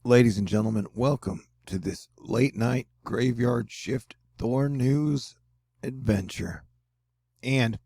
Ladies and gentlemen, welcome to this late night graveyard shift THORnews adventure. And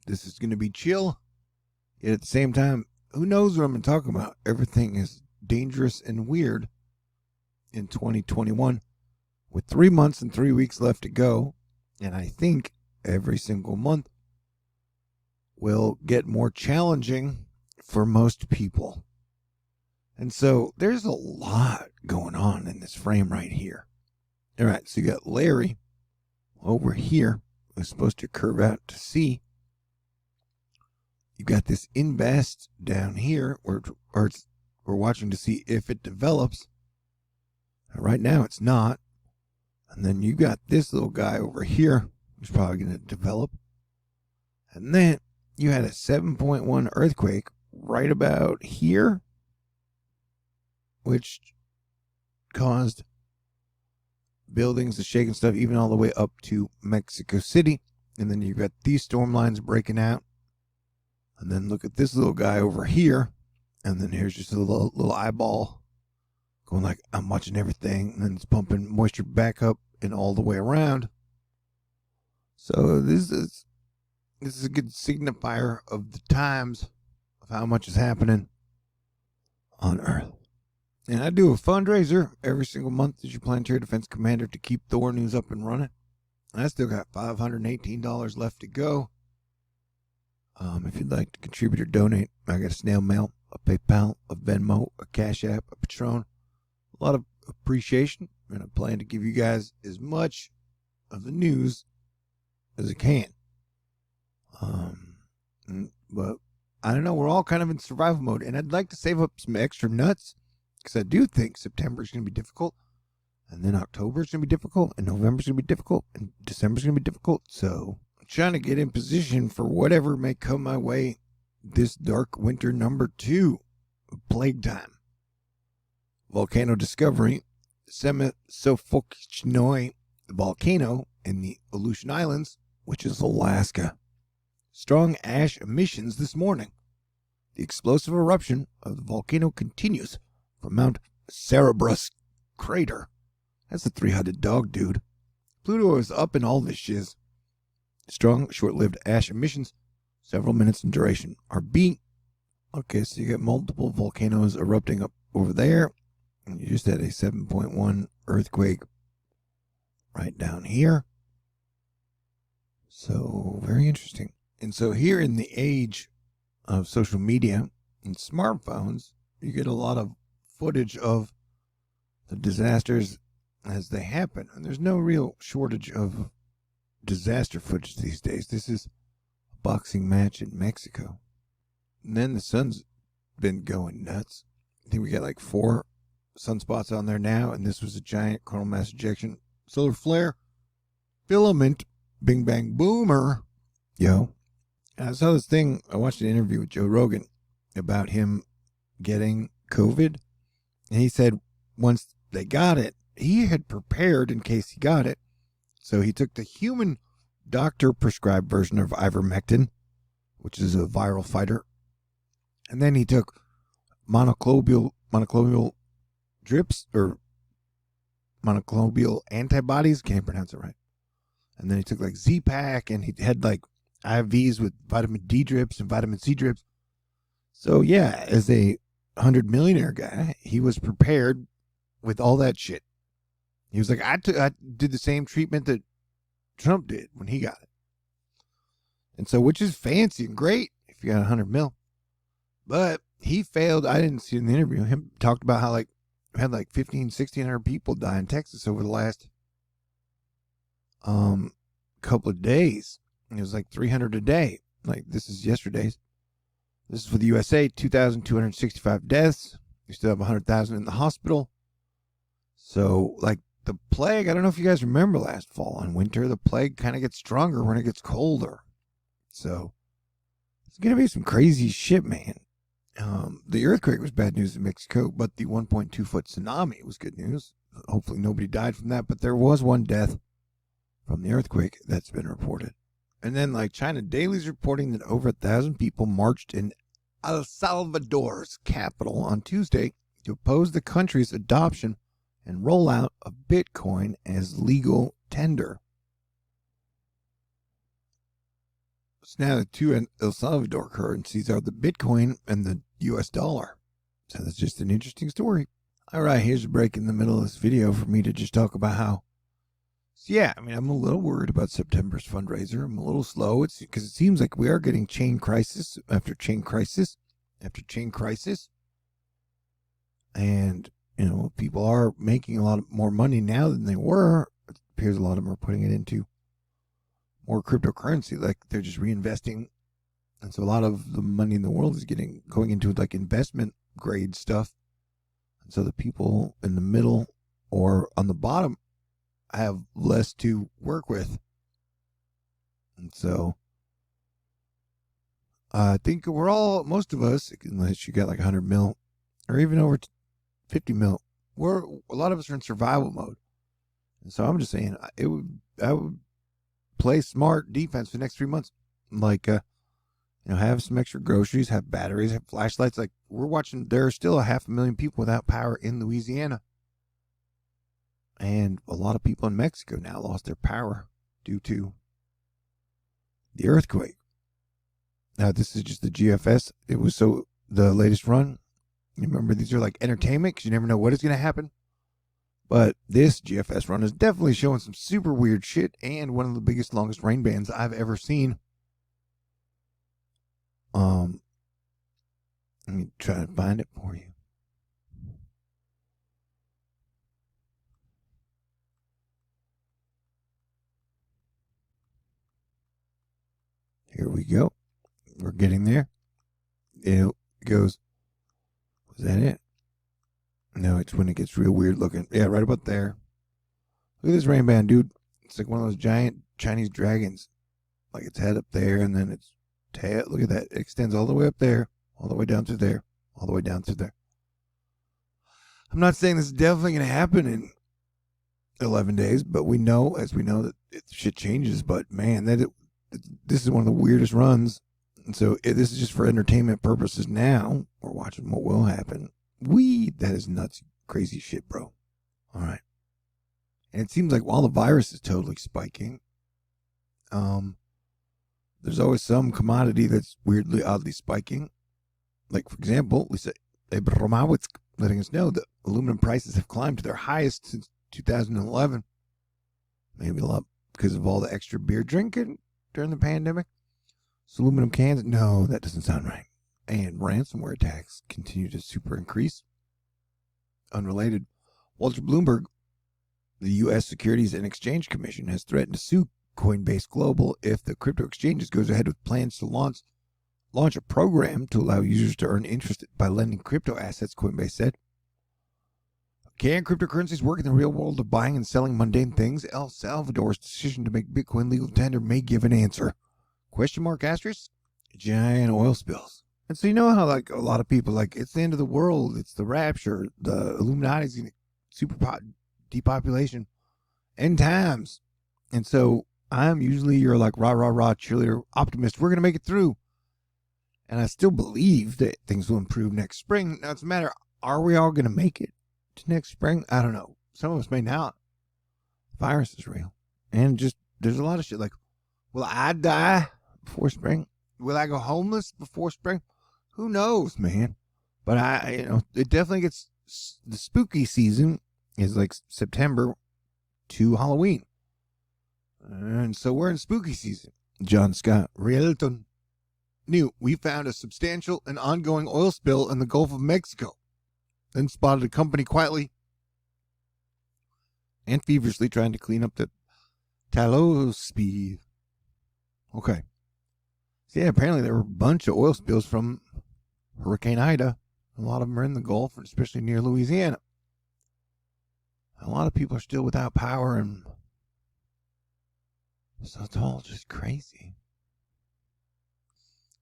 this is going to be chill, yet at the same time, who knows what I'm going to talk about? Everything is dangerous and weird in 2021 with 3 months and 3 weeks left to go. And I think every single month will get more challenging for most people. And so there's a lot going on in this frame right here. All right, so you got Larry over here, who's supposed to curve out to C. You got this invest down here, where we're watching to see if it develops. Right now it's not. And then you got this little guy over here, who's probably going to develop. And then you had a 7.1 earthquake right about here, which caused buildings to shake and stuff, even all the way up to Mexico City. And then you've got these storm lines breaking out. And then look at this little guy over here. And then here's just a little eyeball going like, I'm watching everything. And then it's pumping moisture back up and all the way around. So this is a good signifier of the times of how much is happening on Earth. And I do a fundraiser every single month as your planetary defense commander to keep THORnews up and running. And I still got $518 left to go. If you'd like to contribute or donate, I got a snail mail, a PayPal, a Venmo, a CashApp, a Patron. A lot of appreciation. And I plan to give you guys as much of the news as I can. But I don't know. We're all kind of in survival mode. And I'd like to save up some extra nuts, because I do think September is going to be difficult, and then October is going to be difficult, and November is going to be difficult, and December is going to be difficult. So I'm trying to get in position for whatever may come my way this dark winter number 2, plague time. Volcano discovery, Semisufolkchnoi volcano in the Aleutian Islands, which is Alaska. Strong ash emissions this morning. The explosive eruption of the volcano continues from Mount Cerberus crater. That's a 300 dog, dude. Pluto is up in all this shiz. Strong, short-lived ash emissions, several minutes in duration, are being... Okay, so you got multiple volcanoes erupting up over there. And you just had a 7.1 earthquake right down here. So, very interesting. And so here in the age of social media and smartphones, you get a lot of footage of the disasters as they happen. And there's no real shortage of disaster footage these days. This is a boxing match in Mexico. And then the sun's been going nuts. I think we got like 4 sunspots on there now. And this was a giant coronal mass ejection solar flare filament bing bang boomer. Yo. And I saw this thing. I watched an interview with Joe Rogan about him getting COVID. And he said once they got it, he had prepared in case he got it. So he took the human doctor-prescribed version of ivermectin, which is a viral fighter. And then he took monoclonal drips, or monoclonal antibodies. Can't pronounce it right. And then he took like Z-Pack, and he had like IVs with vitamin D drips and vitamin C drips. So yeah, as a 100 millionaire guy, he was prepared with all that shit. He was like, I did the same treatment that Trump did when he got it. And so, which is fancy and great if you got 100 mil. But he failed. I didn't see in the interview. Him talked about how like had like 1,600 people die in Texas over the last couple of days. It was like 300 a day. Like this is yesterday's. This is for the USA, 2,265 deaths. You still have 100,000 in the hospital. So, like the plague, I don't know if you guys remember last fall and winter, the plague kind of gets stronger when it gets colder. So, it's going to be some crazy shit, man. The earthquake was bad news in Mexico, but the 1.2 foot tsunami was good news. Hopefully nobody died from that, but there was one death from the earthquake that's been reported. And then, like, China Daily's reporting that over 1,000 people marched in El Salvador's capital on Tuesday to oppose the country's adoption and rollout of Bitcoin as legal tender. So now the two El Salvador currencies are the Bitcoin and the US dollar. So that's just an interesting story. All right, here's a break in the middle of this video for me to just talk about how. So yeah, I mean, I'm a little worried about September's fundraiser. I'm a little slow. It's because it seems like we are getting chain crisis after chain crisis after chain crisis. And, you know, people are making a lot more money now than they were. It appears a lot of them are putting it into more cryptocurrency. Like they're just reinvesting. And so a lot of the money in the world is going into like investment grade stuff. And so the people in the middle or on the bottom have less to work with. And so I think most of us, unless you got like 100 mil or even over 50 mil, a lot of us are in survival mode. And so I'm just saying I would play smart defense for the next 3 months. Like, have some extra groceries, have batteries, have flashlights. Like we're watching, there are still 500,000 people without power in Louisiana. And a lot of people in Mexico now lost their power due to the earthquake. Now, this is just the GFS. It was the latest run. You remember, these are like entertainment because you never know what is going to happen. But this GFS run is definitely showing some super weird shit and one of the biggest, longest rain bands I've ever seen. Let me try to find it for you. Here we go. We're getting there. It goes. Was that it? No, it's when it gets real weird looking. Yeah, right about there. Look at this rain band, dude. It's like one of those giant Chinese dragons. Like its head up there, and then its tail. Look at that. It extends all the way up there, all the way down through there, all the way down through there. I'm not saying this is definitely going to happen in 11 days, but we know that shit changes. But man, this is one of the weirdest runs. And so this is just for entertainment purposes now. We're watching what will happen. That is nuts, crazy shit, bro. All right. And it seems like while the virus is totally spiking, there's always some commodity that's weirdly, oddly spiking. Like, for example, Lisa Abramowitz letting us know that aluminum prices have climbed to their highest since 2011. Maybe a lot because of all the extra beer drinking during the pandemic. So aluminum cans, no, that doesn't sound right. And ransomware attacks continue to super increase. Unrelated, Walter Bloomberg, the U.S. Securities and Exchange Commission, has threatened to sue Coinbase Global if the crypto exchanges goes ahead with plans to launch a program to allow users to earn interest by lending crypto assets, Coinbase said. Can cryptocurrencies work in the real world of buying and selling mundane things? El Salvador's decision to make Bitcoin legal tender may give an answer. Question mark asterisk? Giant oil spills. And so you know how like a lot of people like it's the end of the world, it's the rapture, the Illuminati's super depopulation, end times. And so I'm usually your like rah cheerleader optimist. We're gonna make it through. And I still believe that things will improve next spring. Now it's a matter, are we all gonna make it to next spring? I don't know. Some of us may not. The virus is real. And just there's a lot of shit like, will I die before spring? Will I go homeless before spring? Who knows, man? But it definitely gets, the spooky season is like September to Halloween. And so we're in spooky season. John Scott, Rielton, we found a substantial and ongoing oil spill in the Gulf of Mexico. Then spotted a company quietly and feverishly trying to clean up the tallow speed. Okay. So yeah, apparently there were a bunch of oil spills from Hurricane Ida. A lot of them are in the Gulf, especially near Louisiana. A lot of people are still without power, and so it's all just crazy.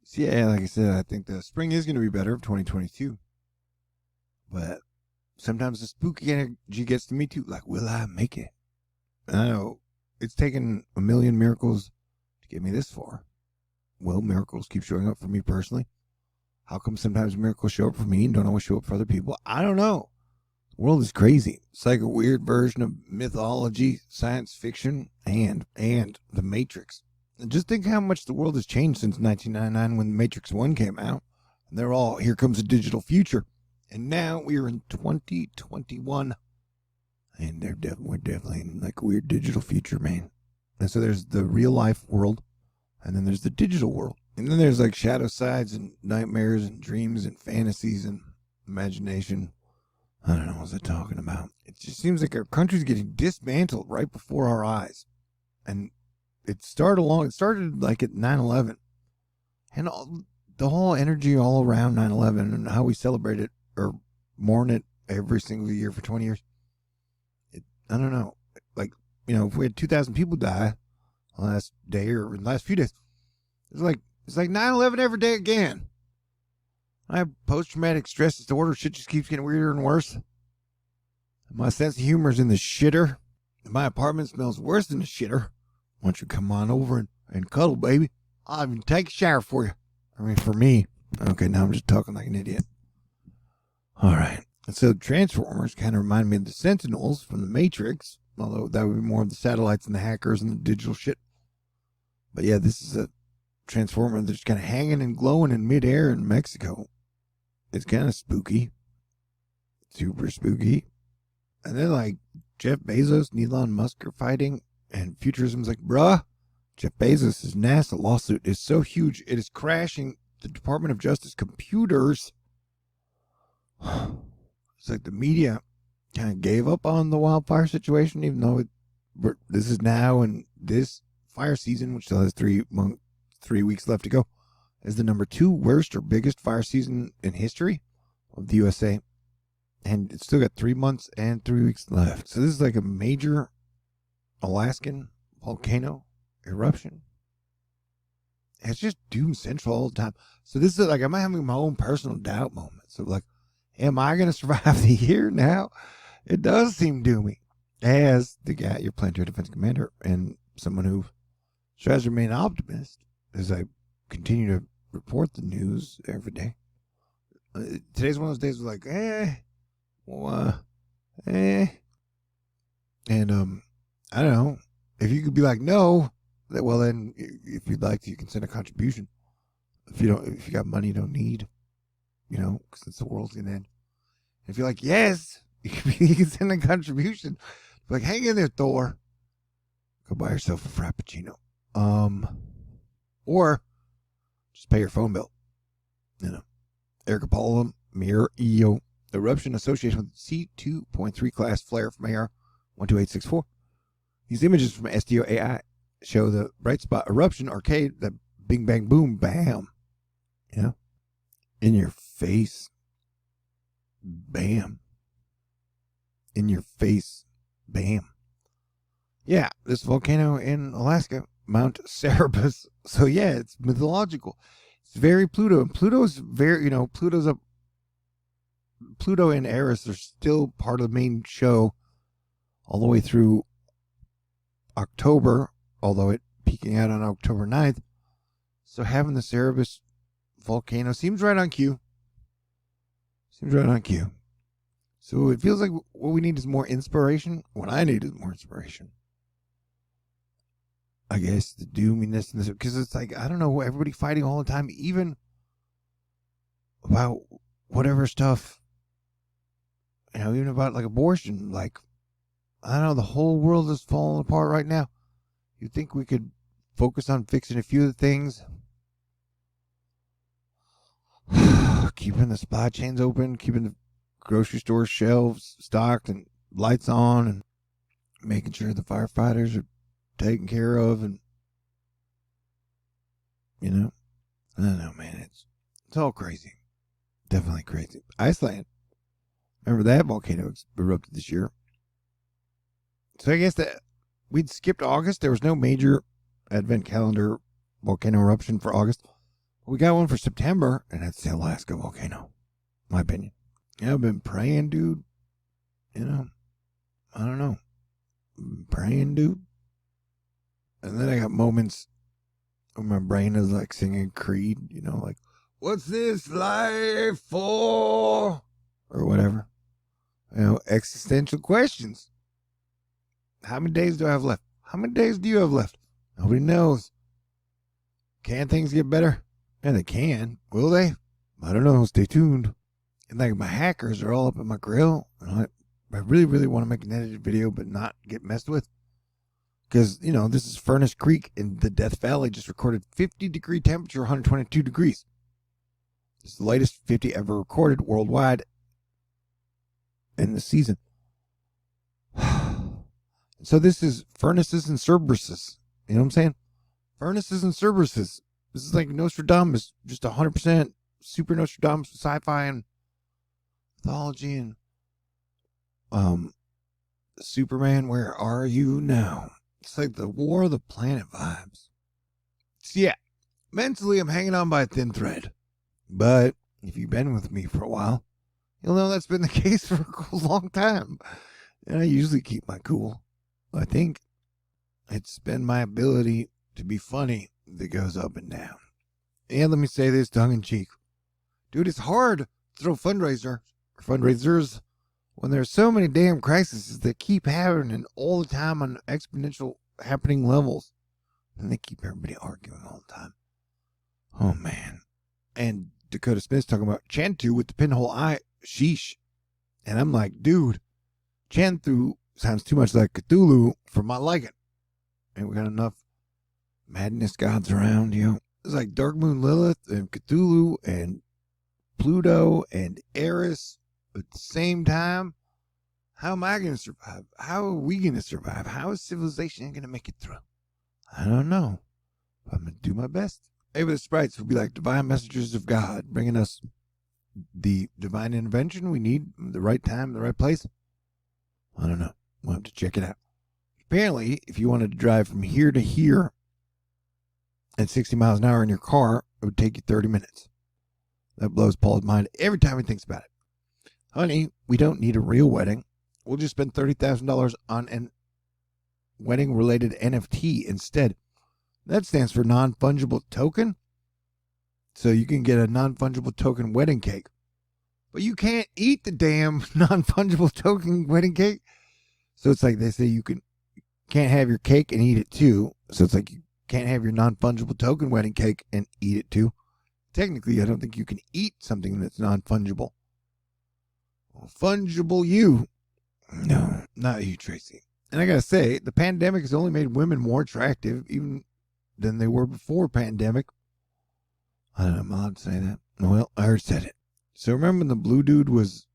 So yeah, like I said, I think the spring is going to be better of 2022. But sometimes the spooky energy gets to me too. Like, will I make it? And I know it's taken a million miracles to get me this far. Well, miracles keep showing up for me personally. How come sometimes miracles show up for me and don't always show up for other people? I don't know. The world is crazy. It's like a weird version of mythology, science fiction, and The Matrix. And just think how much the world has changed since 1999 when The Matrix 1 came out. And they're all, here comes a digital future. And now we are in 2021. And we're definitely in like a weird digital future, man. And so there's the real life world. And then there's the digital world. And then there's like shadow sides and nightmares and dreams and fantasies and imagination. I don't know, what was I talking about? It just seems like our country's getting dismantled right before our eyes. And it started like at 9/11. And the whole energy all around 9/11 and how we celebrate it or mourn it every single year for 20 years. I don't know. Like, if we had 2,000 people die the last day or the last few days, it's like 9/11 every day again. I have post-traumatic stress disorder. Shit just keeps getting weirder and worse. My sense of humor is in the shitter. My apartment smells worse than the shitter. Why don't you come on over and cuddle, baby? I'll even take a shower for you. I mean, for me. Okay, now I'm just talking like an idiot. All right. So Transformers kind of remind me of the Sentinels from the Matrix, although that would be more of the satellites and the hackers and the digital shit. But yeah, this is a Transformer that's kind of hanging and glowing in midair in Mexico. It's kind of spooky. Super spooky. And then like Jeff Bezos and Elon Musk are fighting, and Futurism's like, bruh, Jeff Bezos' NASA lawsuit is so huge it is crashing the Department of Justice computers. It's like the media kind of gave up on the wildfire situation, even though this is now in this fire season, which still has 3 weeks left to go, is the number 2 worst or biggest fire season in history of the USA. And it's still got 3 months and 3 weeks left. So this is like a major Alaskan volcano eruption. It's just doom central all the time. So this is like, I'm having my own personal doubt moment. So like, am I going to survive the year now? It does seem doomy. As the guy, your planetary defense commander, and someone who tries to remain optimist as I continue to report the news every day. Today's one of those days where like, and I don't know, if you could be like, no, well then, if you'd like to, you can send a contribution. If you got money you don't need, since the world's gonna end. If you're like, yes, you can send a contribution. Like, hang in there, Thor. Go buy yourself a Frappuccino. Or just pay your phone bill. Erica Paula, Mirror EO. Eruption association with C2.3 class flare from AR 12864. These images from SDO AI show the bright spot eruption arcade, that bing bang boom bam. In your face. Bam. In your face. Bam. Yeah, this volcano in Alaska, Mount Cerberus. So yeah, it's mythological. It's very Pluto. And Pluto's very, Pluto and Eris are still part of the main show all the way through October, although it peaking out on October 9th. So having the Cerberus volcano seems right on cue. So it feels like what we need is more inspiration. What I need is more inspiration. I guess the doominess and this, because it's like, I don't know, everybody fighting all the time, even about whatever stuff, even about like abortion. Like, I don't know, the whole world is falling apart right now. You think we could focus on fixing a few of the things? Keeping the supply chains open, keeping the grocery store shelves stocked and lights on, and making sure the firefighters are taken care of, and I don't know, man. It's all crazy. Definitely crazy. Iceland. Remember that volcano erupted this year. So I guess that we'd skipped August. There was no major advent calendar volcano eruption for August. We got one for September, and that's the Alaska volcano. My opinion. Yeah, I've been praying, dude. I don't know. Praying, dude. And then I got moments where my brain is like singing Creed, like, What's this life for? Or whatever. Existential questions. How many days do I have left? How many days do you have left? Nobody knows. Can things get better? Yeah, they can. Will they? I don't know. Stay tuned. And like my hackers are all up in my grill. I really, really want to make an edited video, but not get messed with. Because, this is Furnace Creek in the Death Valley. Just recorded 50-degree temperature, 122 degrees. This is the latest 50 ever recorded worldwide in the season. So this is Furnaces and Cerberuses. You know what I'm saying? Furnaces and Cerberuses. This is like Nostradamus. Just 100% super Nostradamus sci-fi and mythology and Superman, where are you now? It's like the War of the Planet vibes. So yeah, mentally I'm hanging on by a thin thread. But if you've been with me for a while, you'll know that's been the case for a long time. And I usually keep my cool. I think it's been my ability to be funny that goes up and down. And let me say this tongue in cheek. Dude, it's hard to throw fundraisers when there's so many damn crises that keep happening all the time on exponential happening levels. And they keep everybody arguing all the time. Oh, man. And Dakota Smith's talking about Chantu with the pinhole eye. Sheesh. And I'm like, dude, Chantu sounds too much like Cthulhu for my liking. And we got enough madness gods around, It's like Dark Moon Lilith and Cthulhu and Pluto and Eris at the same time. How am I going to survive? How are we going to survive? How is civilization going to make it through? I don't know. But I'm going to do my best. Maybe the sprites will be like divine messengers of God, bringing us the divine intervention we need at the right time, the right place. I don't know. We'll have to check it out. Apparently, if you wanted to drive from here to here at 60 miles an hour in your car, it would take you 30 minutes. That blows Paul's mind every time he thinks about it. Honey, we don't need a real wedding. We'll just spend $30,000 on an wedding-related NFT instead. That stands for non-fungible token. So you can get a non-fungible token wedding cake. But you can't eat the damn non-fungible token wedding cake. So it's like they say you can't have your cake and eat it too. So it's like you can't have your non-fungible token wedding cake and eat it too. Technically, I don't think you can eat something that's non-fungible. Well, fungible you. No, not you, Tracy. And I gotta say, the pandemic has only made women more attractive even than they were before pandemic. I don't know, I'm allowed to say that. Well, I already said it. So remember when the blue dude was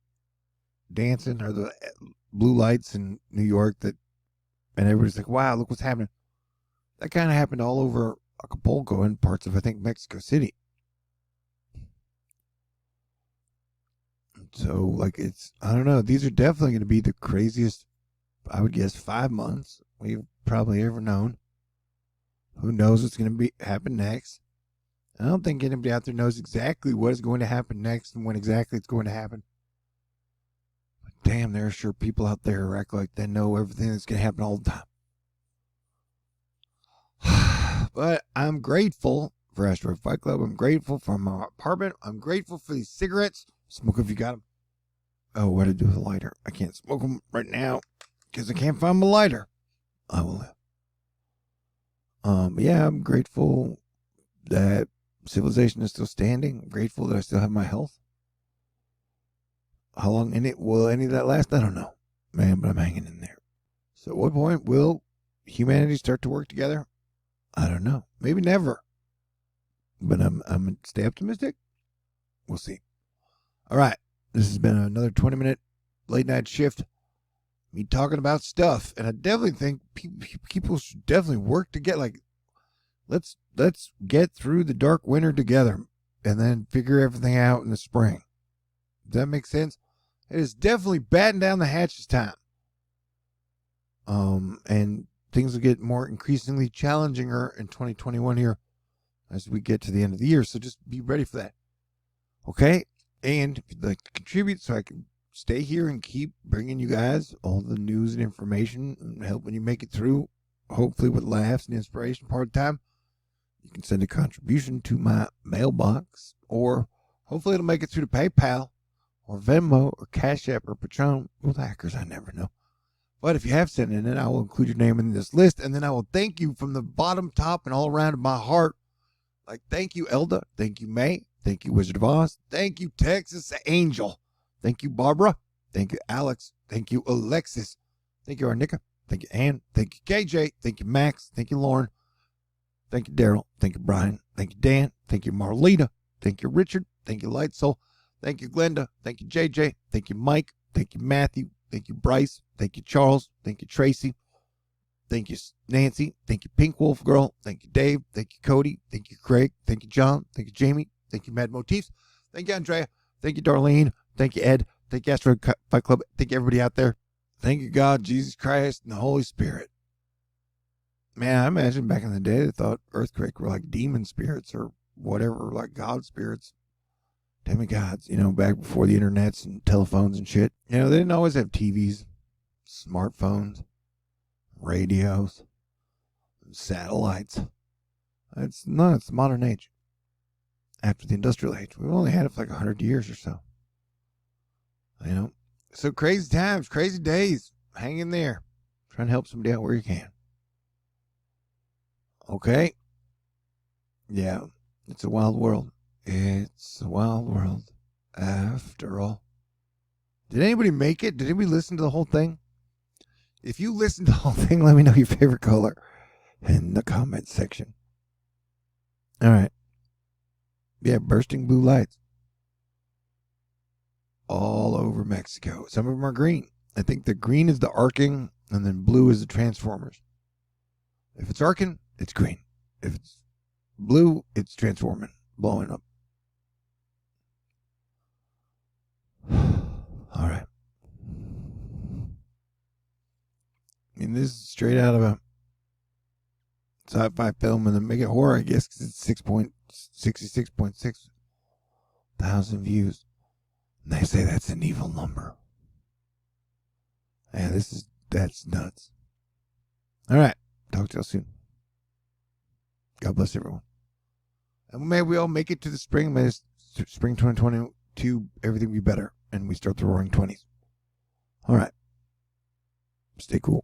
dancing, or the blue lights in New York, and everybody's like, wow, look what's happening. That kind of happened all over Acapulco and parts of, I think, Mexico City. So, like, I don't know. These are definitely going to be the craziest, I would guess, 5 months we've probably ever known. Who knows what's going to happen next? I don't think anybody out there knows exactly what is going to happen next and when exactly it's going to happen. But damn, there are sure people out there who act like they know everything that's going to happen all the time. But I'm grateful for Asteroid Fight Club. I'm grateful for my apartment. I'm grateful for these cigarettes. Smoke if you got them. Oh, what to do with a lighter? I can't smoke them right now because I can't find my lighter. I will. Yeah, I'm grateful that civilization is still standing. I'm grateful that I still have my health. How long will any of that last? I don't know, man, but I'm hanging in there. So at what point will humanity start to work together? I don't know. Maybe never. But I'm stay optimistic. We'll see. All right. This has been another 20-minute late night shift. Me talking about stuff. And I definitely think people should definitely work together. Like, let's get through the dark winter together and then figure everything out in the spring. Does that make sense? It is definitely batten down the hatches time. And things will get more increasingly challenging in 2021 here as we get to the end of the year. So just be ready for that. Okay? And if you'd like to contribute so I can stay here and keep bringing you guys all the news and information and helping you make it through, hopefully with laughs and inspiration part of the time, you can send a contribution to my mailbox or hopefully it'll make it through to PayPal or Venmo or CashApp or Patron. With hackers, I never know. But if you have sent it in, I will include your name in this list, and then I will thank you from the bottom, top, and all around of my heart. Like, thank you, Elda. Thank you, May. Thank you, Wizard of Oz. Thank you, Texas Angel. Thank you, Barbara. Thank you, Alex. Thank you, Alexis. Thank you, Arnica. Thank you, Ann. Thank you, KJ. Thank you, Max. Thank you, Lauren. Thank you, Daryl. Thank you, Brian. Thank you, Dan. Thank you, Marlita. Thank you, Richard. Thank you, Lightsoul. Thank you, Glenda. Thank you, JJ. Thank you, Mike. Thank you, Matthew. Thank you, Bryce. Thank you, Charles. Thank you, Tracy. Thank you, Nancy. Thank you, Pink Wolf Girl. Thank you, Dave. Thank you, Cody. Thank you, Craig. Thank you, John. Thank you, Jamie. Thank you, Mad Motifs. Thank you, Andrea. Thank you, Darlene. Thank you, Ed. Thank you, Astro Fight Club. Thank you, everybody out there. Thank you, God, Jesus Christ, and the Holy Spirit. Man, I imagine back in the day they thought earthquake were like demon spirits or whatever, like God spirits, demigods, back before the internets and telephones and shit. They didn't always have TVs, smartphones, radios, satellites. It's the modern age. After the industrial age, we've only had it for like 100 years or so. So crazy times, crazy days. Hang in there. Try and help somebody out where you can. Okay. Yeah, it's a wild world. It's a wild world after all. Did anybody make it? Did anybody listen to the whole thing? If you listened to the whole thing, let me know your favorite color in the comment section. All right. Yeah, bursting blue lights all over Mexico. Some of them are green. I think the green is the arcing, and then blue is the transformers. If it's arcing, it's green. If it's blue, it's transforming, blowing up. All right. This is straight out of a sci-fi film, and then make it horror, I guess, because it's 66.6 thousand views. And they say that's an evil number. Yeah, that's nuts. All right. Talk to y'all soon. God bless everyone. And may we all make it to the spring. May spring 2022, everything be better. And we start the roaring 20s. All right. Stay cool.